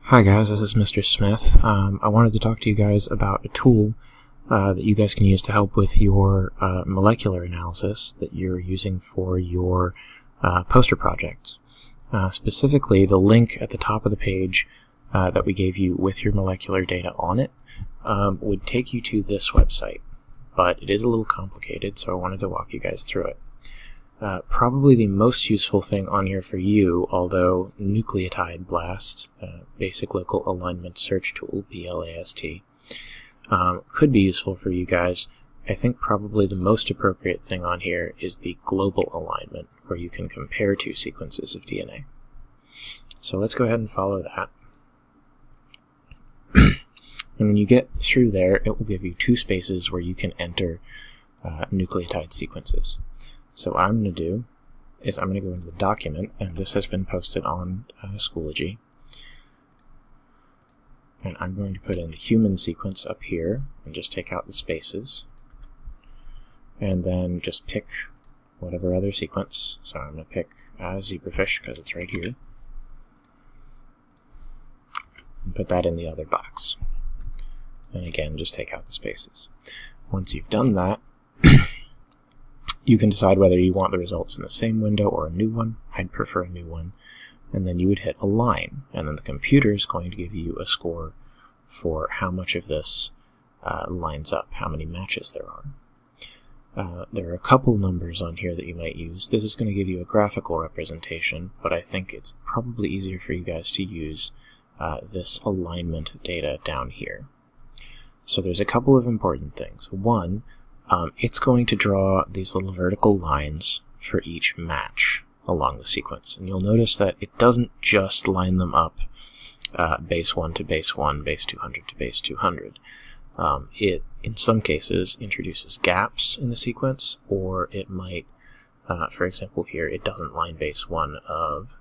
Hi guys, this is Mr. Smith. I wanted to talk to you guys about a tool that you guys can use to help with your molecular analysis that you're using for your poster projects. Specifically, the link at the top of the page that we gave you with your molecular data on it would take you to this website, but it is a little complicated, so I wanted to walk you guys through it. Probably the most useful thing on here for you, although Nucleotide BLAST, Basic Local Alignment Search Tool, BLAST, could be useful for you guys. I think probably the most appropriate thing on here is the global alignment, where you can compare two sequences of DNA. So let's go ahead and follow that. And when you get through there, it will give you two spaces where you can enter nucleotide sequences. So what I'm going to do is I'm going to go into the document, and this has been posted on Schoology. And I'm going to put in the human sequence up here and just take out the spaces. And then just pick whatever other sequence. So I'm going to pick zebrafish because it's right here. And put that in the other box. And again, just take out the spaces. Once you've done that, you can decide whether you want the results in the same window or a new one. I'd prefer a new one. And then you would hit Align, and then the computer is going to give you a score for how much of this lines up, how many matches there are. There are a couple numbers on here that you might use. This is going to give you a graphical representation, but I think it's probably easier for you guys to use this alignment data down here. So there's a couple of important things. One, it's going to draw these little vertical lines for each match along the sequence. And you'll notice that it doesn't just line them up base 1 to base 1, base 200 to base 200. It, in some cases, introduces gaps in the sequence, or it might, for example here, it doesn't line base 1 of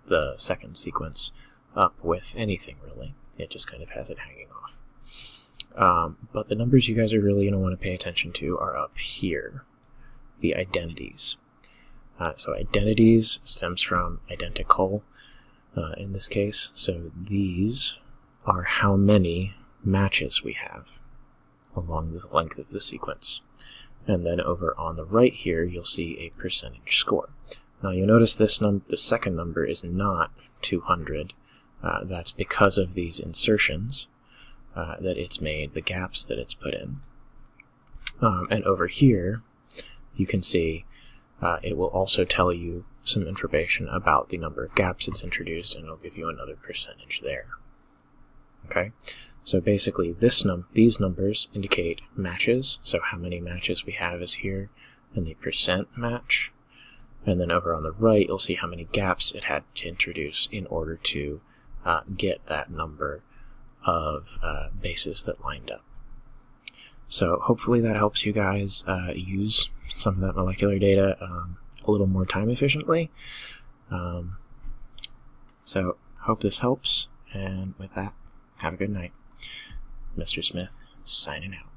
the second sequence up with anything, really. It just kind of has it hanging off. But the numbers you guys are really going to want to pay attention to are up here, the identities. So identities stems from identical in this case. So these are how many matches we have along the length of the sequence. And then over on the right here, you'll see a percentage score. Now you'll notice this the second number is not 200. That's because of these insertions that it's made, the gaps that it's put in. And over here, you can see it will also tell you some information about the number of gaps it's introduced, and it'll give you another percentage there. Okay, so basically these numbers indicate matches, so how many matches we have is here, and the percent match. And then over on the right, you'll see how many gaps it had to introduce in order to get that number of bases that lined up. So hopefully that helps you guys use some of that molecular data a little more time efficiently. So hope this helps, and with that, have a good night. Mr. Smith, signing out.